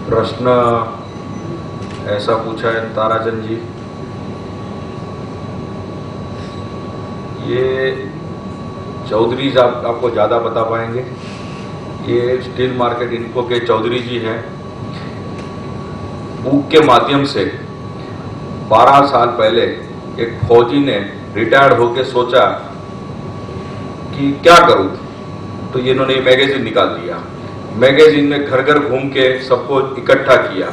प्रश्न ऐसा पूछा है ताराचंद जी, ये चौधरी जी आपको ज़्यादा बता पाएंगे। ये स्टील मार्केट इनको के चौधरी जी हैं। बुक के माध्यम से 12 साल पहले एक फौजी ने रिटायर्ड होकर सोचा कि क्या करूं, तो ये इन्होंने मैगजीन निकाल दिया। मैगजीन में घर घर घूम के सबको इकट्ठा किया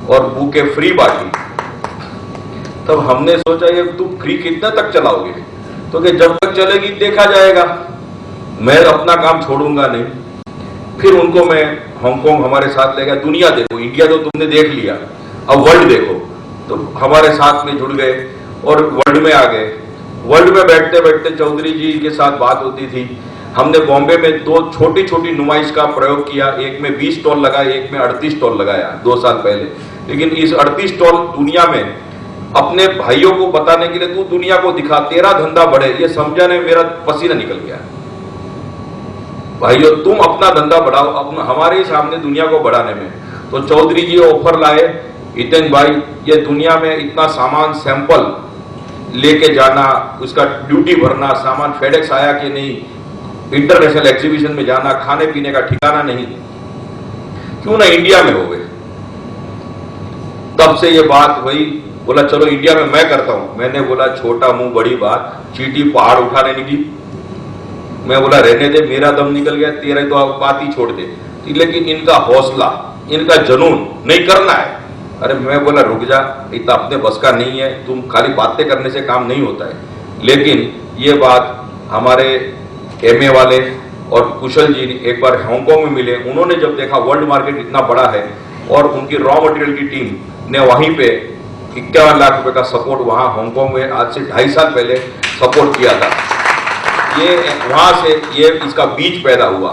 और बुकें फ्री बांटी। तब हमने सोचा ये तुम फ्री कितना तक चलाओगे, तो कि जब तक चलेगी देखा जाएगा, मैं अपना काम छोड़ूंगा नहीं। फिर उनको मैं हांगकांग हमारे साथ ले गया। दुनिया देखो, इंडिया तो तुमने देख लिया, अब वर्ल्ड देखो। तो हमारे साथ में जुड़ गए और वर्ल्ड में आ गए। वर्ल्ड में बैठते बैठते चौधरी जी के साथ बात होती थी। हमने बॉम्बे में 2 छोटी छोटी नुमाइश का प्रयोग किया। एक में 20 स्टॉल लगाए, एक में 38 स्टॉल लगाया 2 साल पहले। लेकिन इस 38 स्टॉल दुनिया में अपने भाइयों को बताने के लिए तू दुनिया को दिखा, तेरा धंधा बढ़े, ये समझाने में मेरा पसीना निकल गया। भाइयों तुम अपना धंधा बढ़ाओ, अपना हमारे ही सामने दुनिया को बढ़ाने में। तो चौधरी जी ऑफर लाए, हितेन भाई ये दुनिया में इतना सामान सैंपल लेके जाना, उसका ड्यूटी भरना, सामान फेडेक्स आया कि नहीं, इंटरनेशनल एग्जीबिशन में जाना, खाने पीने का ठिकाना नहीं, क्यों ना इंडिया में हो गए। तब से ये बात हुई, बोला चलो इंडिया में मैं करता हूं। मैंने बोला छोटा मुंह बड़ी बात, चींटी पहाड़ उठाने निकली। मैं बोला रहने दे, मेरा दम निकल गया, तेरे तो बात ही छोड़ दे। लेकिन इनका हौसला, इनका जुनून, नहीं करना है। अरे मैं बोला रुक जा, इतना अपने बस का नहीं है, तुम खाली बातें करने से काम नहीं होता है। लेकिन ये बात हमारे एमए वाले और कुशल जी एक बार हांगकांग में मिले। उन्होंने जब देखा वर्ल्ड मार्केट इतना बड़ा है और उनकी रॉ मटेरियल की टीम ने वहीं पे 51 लाख रुपए का सपोर्ट वहां हांगकांग में आज से 2.5 साल पहले सपोर्ट किया था। ये वहां से ये इसका बीज पैदा हुआ।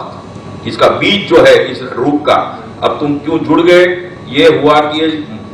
इसका बीज जो है इस रूप का, अब तुम क्यों जुड़ गए, ये हुआ कि ये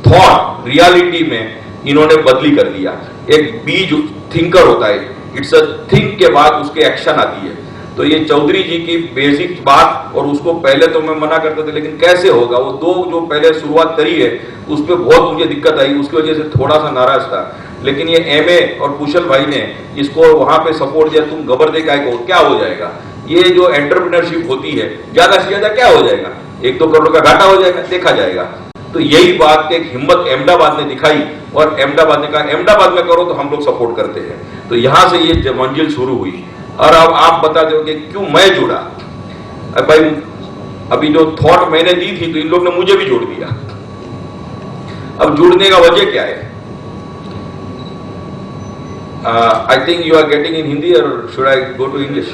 थॉट रियलिटी में इन्होंने बदली कर दिया। एक बीज थिंकर होता है, इट्स अ थिंक के बाद उसके एक्शन आती है। तो ये चौधरी जी की बेसिक बात, और उसको पहले तो मैं मना करता था, लेकिन कैसे होगा, वो 2 जो पहले शुरुआत करी है उस पर बहुत मुझे दिक्कत आई, उसकी वजह से थोड़ा सा नाराज था। लेकिन ये एमए और कुशल भाई ने इसको वहां पे सपोर्ट दिया। तुम गबर दे काय को, क्या हो जाएगा, ये जो एंटरप्रेन्योरशिप होती है ज्यादा से ज्यादा क्या हो जाएगा, 1-2 करोड़ का घाटा हो जाएगा, देखा जाएगा। तो यही बात एक हिम्मत अहमदाबाद ने दिखाई और अहमदाबाद ने कहा अहमदाबाद में करो तो हम लोग सपोर्ट करते हैं। तो यहां से ये मंजिल शुरू हुई। और अब आप बता दो कि क्यों मैं जुड़ा। अब भाई अभी जो थॉट मैंने दी थी तो इन लोग ने मुझे भी जोड़ दिया। अब जुड़ने का वजह क्या है? I think you are getting in Hindi और should I go to English?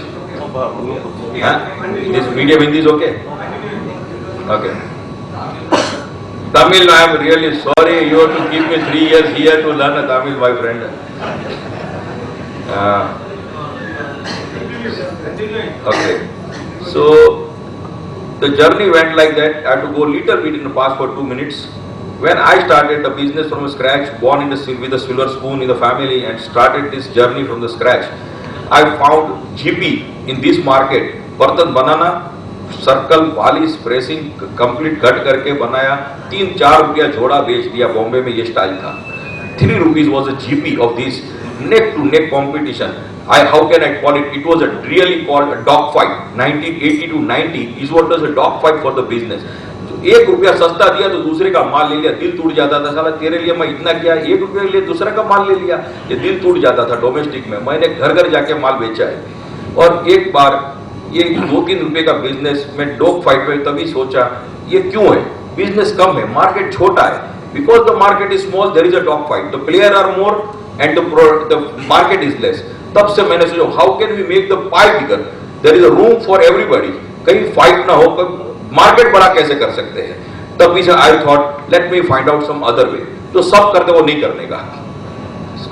This medium Hindi is okay? Okay. Tamil, I am really sorry. You have to give me 3 years here to learn a Tamil, my friend. Okay. So the journey went like that. I had to go little bit in the past for 2 minutes. When I started the business from scratch, born in with a silver spoon in the family, and started this journey from the scratch, I found GP in this market. बर्तन बनाना, circle, polish, pressing complete cut करके बनाया, 3-4 रुपया झोड़ा बेच दिया। बॉम्बे में ये style था। 3 rupees was a GP of this neck to neck competition. How can I call it? It was really called a dog fight. 1980 to 90 is what was a dog fight for the business. तो 1 रुपया सस्ता दिया तो दूसरे का माल ले लिया, दिल टूट जाता था। साला तेरे लिए मैं इतना किया, 1 रुपये के लिए दूसरे का माल ले लिया, ये दिल टूट जाता था। डोमेस्टिक में मैंने घर घर जाके माल बेचा है। और एक बार ये 2-3 रुपए का बिजनेस में डॉग फाइट में तभी सोचा ये क्यों है, बिजनेस कम है, मार्केट छोटा है, because the market is small, there is a dog fight, the player are more and the market is less. तब से मैंने सोचा how can we make the pie bigger, there is a room for everybody, कहीं fight ना हो, market बड़ा कैसे कर सकते हैं। तभी से I thought let me find out some other way. जो सब करते वो नहीं करने का,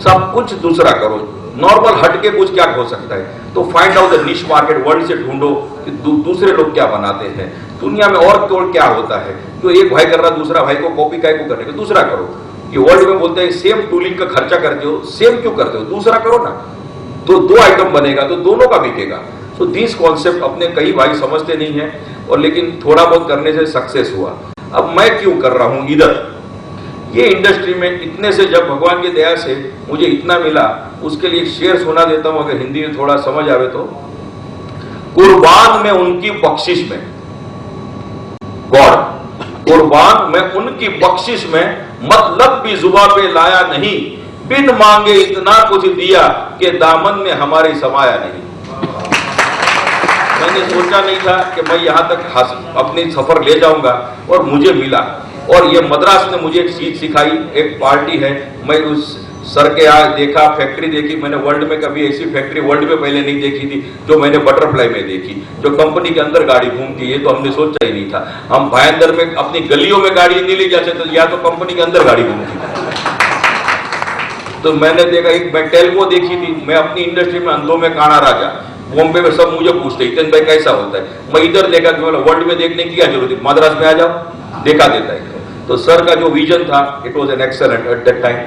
सब कुछ दूसरा करो, नॉर्मल हटके कुछ क्या हो सकता है। तो फाइंड आउट द निश मार्केट, वर्ल्ड से ढूंढो कि दूसरे लोग क्या बनाते हैं दुनिया में, और क्या होता है। जो एक भाई कर रहा दूसरा भाई को कॉपी काय को करने का, दूसरा करो। ये वर्ल्ड में बोलते हैं सेम टूलिंग का खर्चा करते हो, सेम क्यों करते हो, दूसरा करो ना, तो 2 आइटम बनेगा तो दोनों का बिकेगा। सो दिस कॉन्सेप्ट अपने कई भाई समझते नहीं है, और लेकिन थोड़ा बहुत करने से सक्सेस हुआ। अब मैं क्यों कर रहा हूं इधर। ये इंडस्ट्री में इतने से जब भगवान की दया से मुझे इतना मिला, उसके लिए शेर सुना देता हूं, अगर हिंदी में थोड़ा समझ आवे तो। कुर्बान में उनकी बख्शिश में, गॉड कुर्बान में उनकी बख्शिश में, मतलब भी जुबां पे लाया नहीं, बिन मांगे इतना कुछ दिया कि दामन में हमारे समाया नहीं। मैंने सोचा नहीं था कि मैं यहां तक अपनी सफर ले जाऊंगा और मुझे मिला। और ये मद्रास ने मुझे एक चीज सिखाई, एक पार्टी है, मैं उस सर के आज देखा, फैक्ट्री देखी। मैंने वर्ल्ड में कभी ऐसी फैक्ट्री वर्ल्ड में पहले नहीं देखी थी जो मैंने बटरफ्लाई में देखी, जो कंपनी के अंदर गाड़ी घूमती है। तो हमने सोचा ही नहीं था। हम भाईंदर में अपनी गलियों में गाड़ी नहीं ले जा सकते, या तो कंपनी के अंदर गाड़ी घूमती। तो मैंने देखा, एक मैं टेल्को देखी थी, मैं अपनी इंडस्ट्री में अंधों में काना राजा, बॉम्बे में सब मुझे पूछते हितेन भाई कैसा होता है। मैं इधर देखा कि वर्ल्ड में देखने की क्या जरूरत है, मद्रास में आ जाओ, देखा देता है। तो सर का जो विजन था, it was an excellent at that time.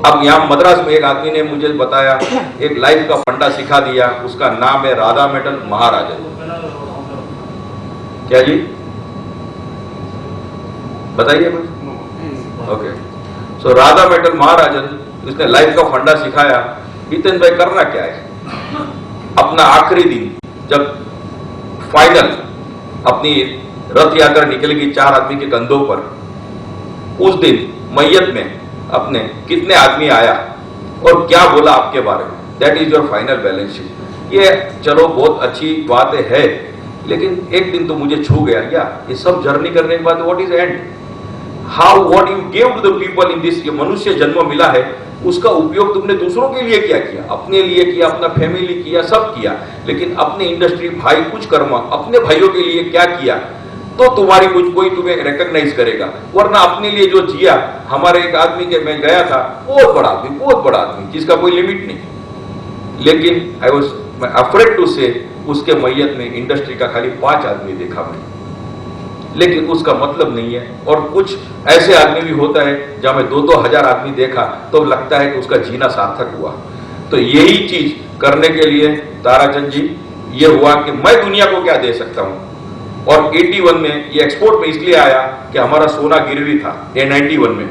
अब यहां मद्रास में एक आदमी ने मुझे बताया, एक लाइफ का फंडा सिखा दिया, उसका नाम है राधा मेटल महाराजन। क्या जी बताइए मुझे। ओके, सो राधा मेटल महाराजन, उसने लाइफ का फंडा सिखाया। हितेन भाई करना क्या है, अपना आखिरी दिन जब फाइनल अपनी रथ यात्रा निकलेगी 4 आदमी के कंधों पर, उस दिन मैयत में अपने कितने आदमी आया और क्या बोला आपके बारे में, that is your final balance sheet. ये चलो बहुत अच्छी बात है, लेकिन एक दिन तो मुझे छू गया, क्या ये सब जर्नी करने के बाद what is end, how what you give to the people in this. ये मनुष्य जन्म मिला है, उसका उपयोग तुमने दूसरों के लिए क्या किया, अपने लिए किया, अपना फैमिली किया, सब किया, लेकिन अपनी इंडस्ट्री भाई कुछ कर्म अपने भाइयों के लिए क्या किया, तो तुम्हारी कुछ कोई तुम्हें रिकॉग्नाइज करेगा। वरना अपने लिए जो जिया, हमारे एक आदमी के मैं गया था, बहुत बड़ा आदमी जिसका कोई लिमिट नहीं, लेकिन आई वाज अफ्रेड टू से उसके मैयत में इंडस्ट्री का खाली 5 आदमी देखा मैंने, लेकिन उसका मतलब नहीं है। और कुछ ऐसे आदमी भी होता है जहां मैं 2-2 हजार आदमी देखा तो लगता है कि उसका जीना सार्थक हुआ। तो यही चीज करने के लिए ताराचंद जी ये हुआ कि मैं दुनिया को क्या दे सकता हूं। और 81 में ये एक्सपोर्ट में इसलिए आया कि हमारा सोना गिरवी था, ये 91 में।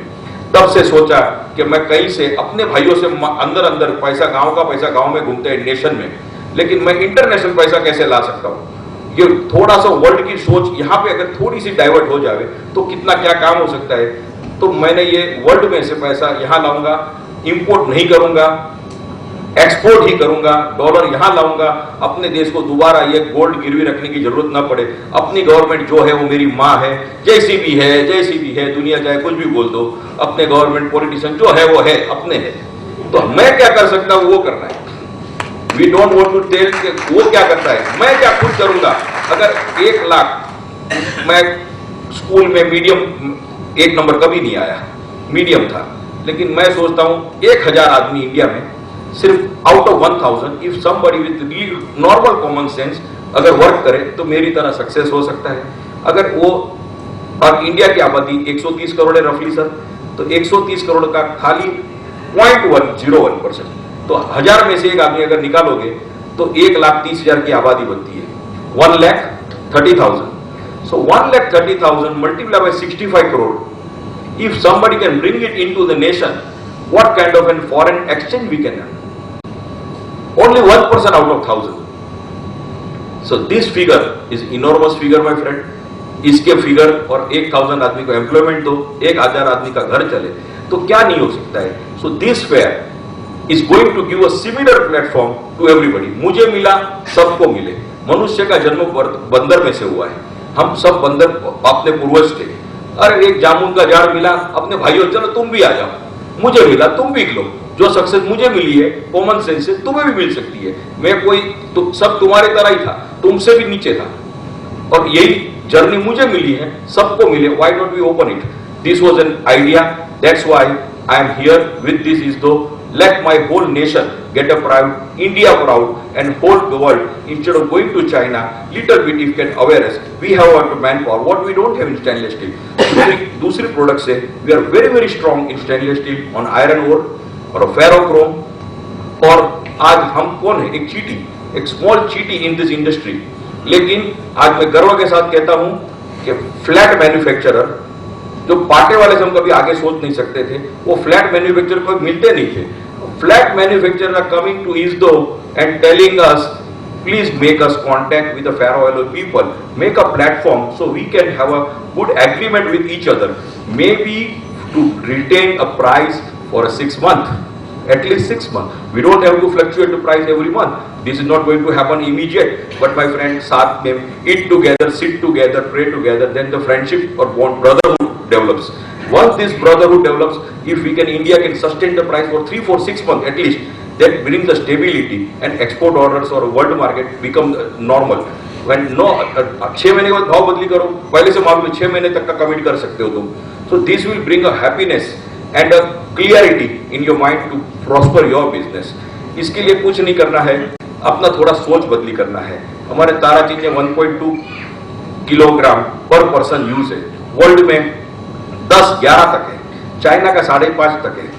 तब से सोचा कि मैं कहीं से अपने भाइयों से अंदर पैसा, गांव का पैसा गांव में घूमते हैं नेशन में, लेकिन मैं इंटरनेशनल पैसा कैसे ला सकता हूं। ये थोड़ा सा वर्ल्ड की सोच यहां पे अगर थोड़ी सी डाइवर्ट हो जाए तो कितना क्या काम हो सकता है। तो मैंने ये वर्ल्ड में से पैसा यहां लाऊंगा, इंपोर्ट नहीं करूंगा, एक्सपोर्ट ही करूंगा, डॉलर यहां लाऊंगा, अपने देश को दोबारा ये गोल्ड गिरवी रखने की जरूरत ना पड़े। अपनी गवर्नमेंट जो है वो मेरी माँ है, जैसी भी है, दुनिया चाहे कुछ भी बोल दो, अपने गवर्नमेंट पॉलिटिशियन जो है वो है, अपने है। तो मैं क्या कर सकता हूं वो करना है। We don't want to tell वो क्या करता है, मैं क्या खुद करूंगा। अगर 1 लाख, मैं स्कूल में मीडियम 1 नंबर कभी नहीं आया, मीडियम था, लेकिन मैं सोचता हूं 1000 आदमी इंडिया में, सिर्फ out of 1000 if somebody with normal common sense अगर वर्क करे तो मेरी तरह सक्सेस हो सकता है। अगर वो, और इंडिया की आबादी 130 करोड़ है रफली सर, तो 130 करोड़ का खाली 0.101%, तो 1000 में से एक आदमी अगर निकालोगे तो 1,30,000 की आबादी बनती है, 1,30,000। So 1,30,000 multiplied by 65 crore. If somebody can bring it into the nation, what kind of a foreign exchange we can earn? Only 1% out of 1,000. So this figure is enormous figure, my friend. इसके figure और 1,000 आदमी को employment दो, 1,000 आदमी का घर चले, तो क्या नहीं हो सकता है। So this fair is going to give a similar platform to everybody. मुझे मिला, सबको मिले। मनुष्य का जन्म बंदर में से हुआ है, हम सब बंदर अपने पूर्वज थे। अरे एक जामुन का झाड़ मिला, अपने भाइयों चलो तुम भी आ जाओ, मुझे मिला तुम भी लो। जो सक्सेस मुझे मिली है कॉमन सेंस से तुम्हें भी मिल सकती है। मैं कोई सब तुम्हारे तरह ही था, तुमसे भी नीचे था, और यही जर्नी मुझे मिली है, सबको मिले। Why don't we open it? This was an idea, that's why I am here with this is though let my whole nation get a proud, India proud, and whole the world instead of going to China. Little bit if can aware us, we have our manpower, what we don't have in stainless steel. दूसरी product से we are very strong in stainless steel, on iron ore और ferrochrome। और आज हम कौन है? एक चीटी, एक स्मॉल चीटी इन दिस इंडस्ट्री। लेकिन आज मैं गर्व के साथ कहता हूं कि फ्लैट मैन्युफैक्चरर, जो पाटे वाले से हम कभी आगे सोच नहीं सकते थे, वो फ्लैट मैन्युफैक्चरर को मिलते नहीं थे. Flat manufacturer are coming to ISDO and telling us, please make us contact with the Faroe Island people, make a platform so we can have a good agreement with each other, maybe to retain a price for a 6 month, at least 6 months. We don't have to fluctuate the price every month. This is not going to happen immediate, but my friend, saath mein eat together, sit together, pray together, then the friendship or bond, brotherhood develops. Once this brotherhood develops, if we can, India can sustain the price for 3, 4, 6 months at least, that brings the stability and export orders or world market become normal. When no 6 महीने के बाद भाव बदली करो, पहले से मालूम है 6 महीने तक का कमिट कर सकते हो तुम. So this will bring a happiness and a clarity in your mind to prosper your business. इसके लिए कुछ नहीं करना है, अपना थोड़ा सोच बदली करना है. हमारे ताराचीन में 1.2 किलोग्राम पर पर्सन यूज है, वर्ल्ड में 10-11 तक है, चाइना का 5.5 तक है.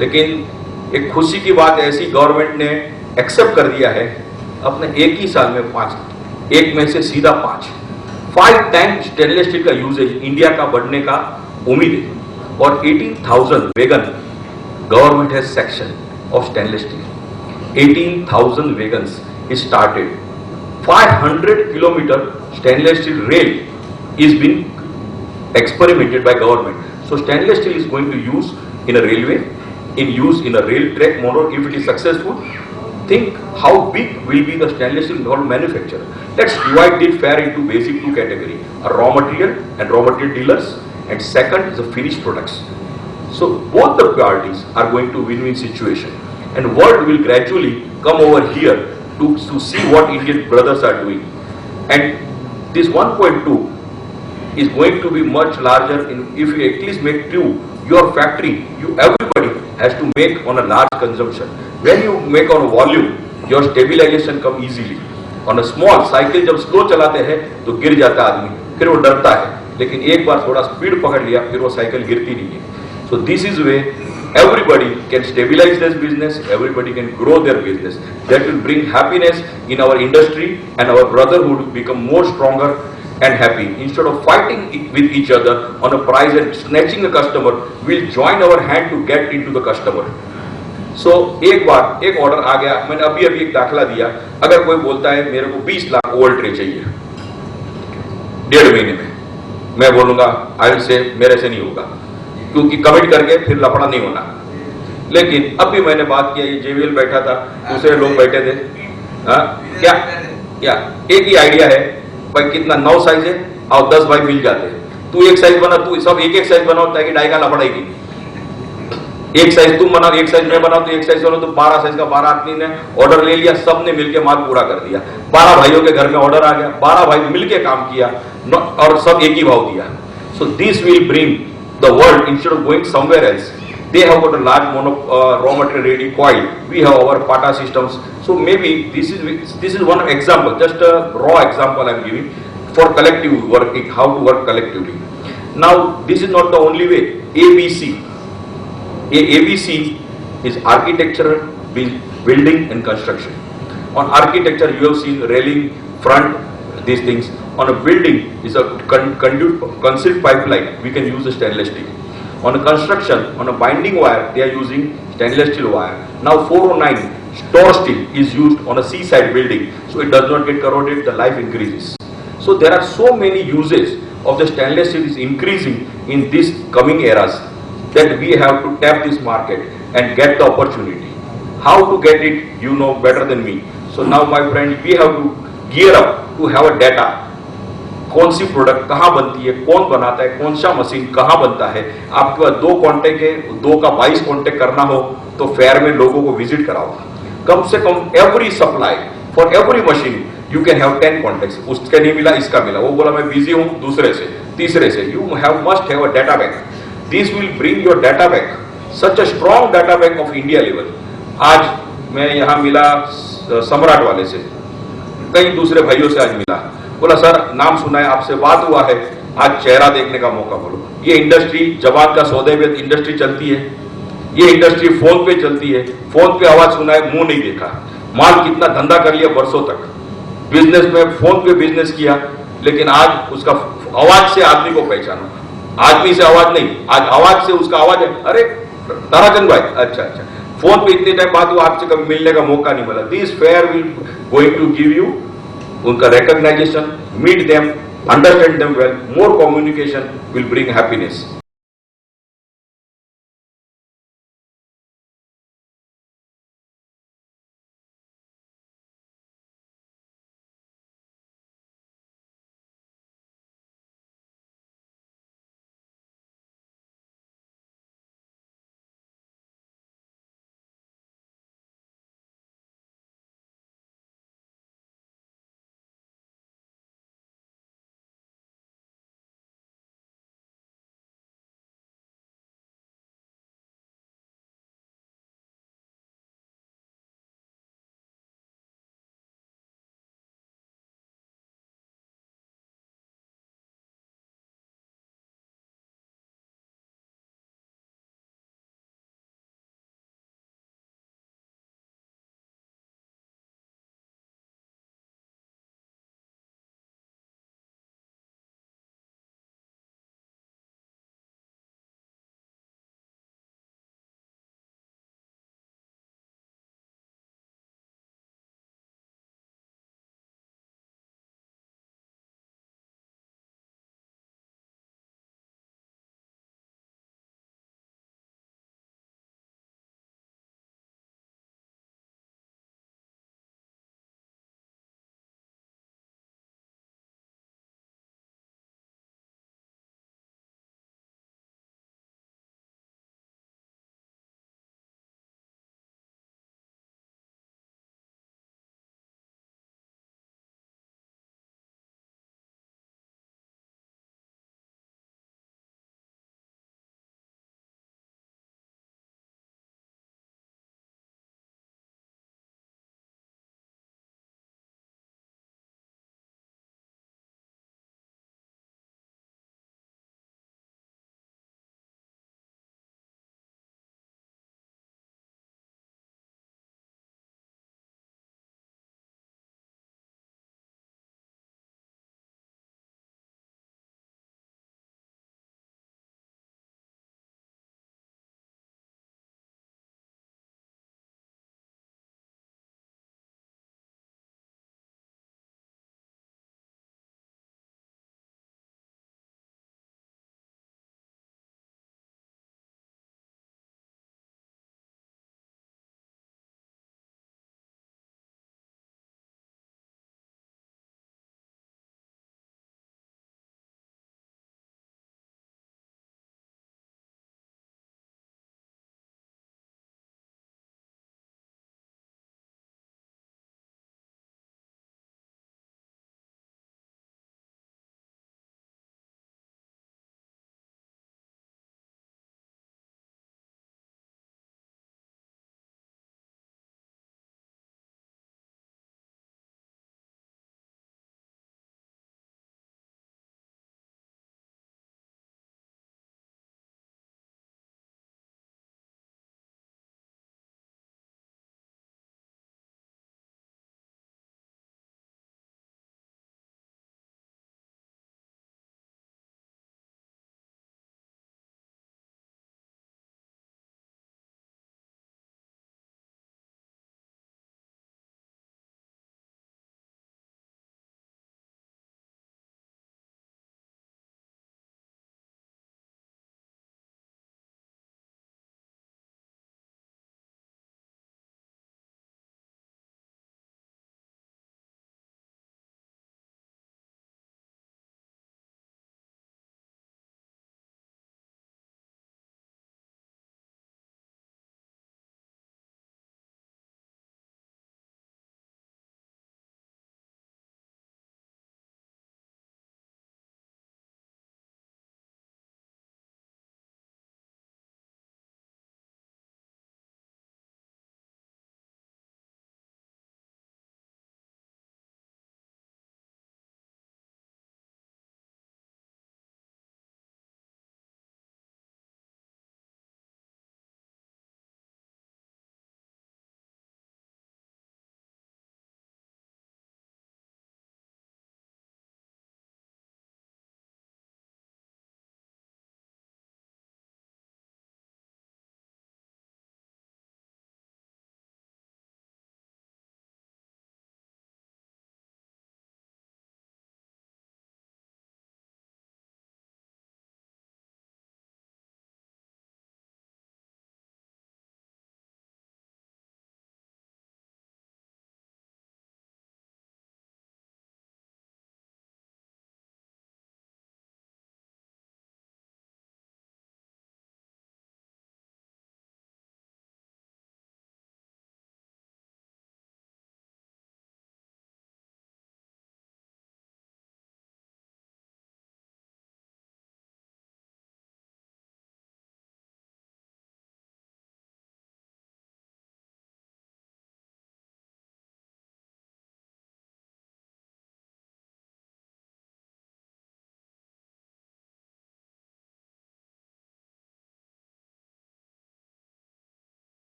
लेकिन एक खुशी की बात ऐसी, गवर्नमेंट ने एक्सेप्ट कर दिया है अपने एक ही साल में 5, एक में से सीधा 5 टाइम्स स्टेनलेस स्टील का यूजेज इंडिया का बढ़ने का उम्मीद है. और 18,000 wagon government has section of stainless steel. 18,000 wagons is started. 500 kilometre stainless steel rail is been experimented by government. So stainless steel is going to use in a railway, in use in a rail track motor. If it is successful, think how big will be the stainless steel involved manufacturer. Let's divide it fair into basic 2 category: a raw material and raw material dealers, and second is the finished products. So both the parties are going to win-win situation, and world will gradually come over here to see what Indian brothers are doing. And this 1.2 is going to be much larger. If you at least make 2, your factory, everybody has to make on a large consumption. When you make on a volume, your stabilization come easily. On a small cycle, जब slow चलाते हैं तो गिर जाता आदमी, फिर वो डरता है, लेकिन एक बार थोड़ा स्पीड पकड़ लिया फिर वो साइकिल गिरती नहीं है. So this is where everybody can stabilize their business, everybody can grow their business. That will bring happiness in our industry, and our brotherhood become more stronger and happy. Instead of fighting with each other on a price and snatching a customer, we'll join our hand to get into the customer. So एक बार एक order आ गया, मैंने अभी एक दाखला दिया. अगर कोई बोलता है मेरे को 20 लाख ओल्ड ट्रे चाहिए 1.5 महीने में, मैं बोलूंगा आई से मेरे से नहीं होगा, क्योंकि कमिट करके फिर लफड़ा नहीं होना. लेकिन अभी मैंने बात किया, ये JVL बैठा था, दूसरे लोग बैठे थे, क्या एक ही आइडिया है भाई, कितना 9 साइज है और 10 भाई मिल जाते हैं. तू एक साइज बना, तू सब एक साइज बनाओ ताकि डाई का लफड़ा ही. एक साइज तुम बनाओ, एक साइज मैं बनाओ, तो एक साइज बनाओ, तो 12 साइज का 12 आदमी ने ऑर्डर ले लिया, सबने मिलकर माल पूरा कर दिया. 12 भाइयों के घर में ऑर्डर आ गया, 12 भाई मिलकर काम किया और सब एक ही भाव दिया. So this will bring the world, instead of going somewhere else, they have got a large raw material ready coil, we have our PATA systems. So maybe this is one example, just a raw example I am giving for collective working, how to work collectively. Now this is not the only way. ABC is architecture, building and construction. On architecture you have seen railing, front, these things. On a building is a concealed pipeline, we can use the stainless steel. On a construction, on a binding wire, they are using stainless steel wire. Now 409 store steel is used on a seaside building, so it does not get corroded, the life increases. So there are so many uses of the stainless steel is increasing in these coming eras that we have to tap this market and get the opportunity. How to get it, you know better than me. So now my friend, we have to gear up to have a data. कौन सी product कहां बनती है, कौन बनाता है, कौन सा machine कहां बनता है. आपके पास 2 कांटेक्ट है, 2 का 22 कांटेक्ट करना हो तो फेयर में लोगों को विजिट कराओ. कम से come every supply for every machine you can have 10 contacts. उसके नहीं मिला, इसका मिला, वो बोला मैं बिजी हूं, दूसरे से, तीसरे से. You must have a data bank. This will bring your data bank, such a strong data bank of India level. आज मैं यहां मिला सम्राट वाले से, कई दूसरे भाइयों से आज मिला, बोला सर नाम सुना है, आपसे बात हुआ है, आज चेहरा देखने का मौका बोलो. ये इंडस्ट्री जवान का सौदे में इंडस्ट्री चलती है, ये इंडस्ट्री फोन पे चलती है, फोन पे आवाज सुना है, मुंह नहीं देखा. माल कितना धंधा कर लिया वर्षों तक, बिजनेस में फोन पे बिजनेस किया, लेकिन आज उसका आवाज से आदमी को पहचानो, आदमी से आवाज नहीं, आज आवाज से उसका आवाज है, अरे ताराचंद भाई, अच्छा अच्छा, फोन पे इतने टाइम बाद वो आपसे कभी मिलने का मौका नहीं मिला। This fair will going to give you उनका recognition, meet them, understand them well, more communication will bring happiness.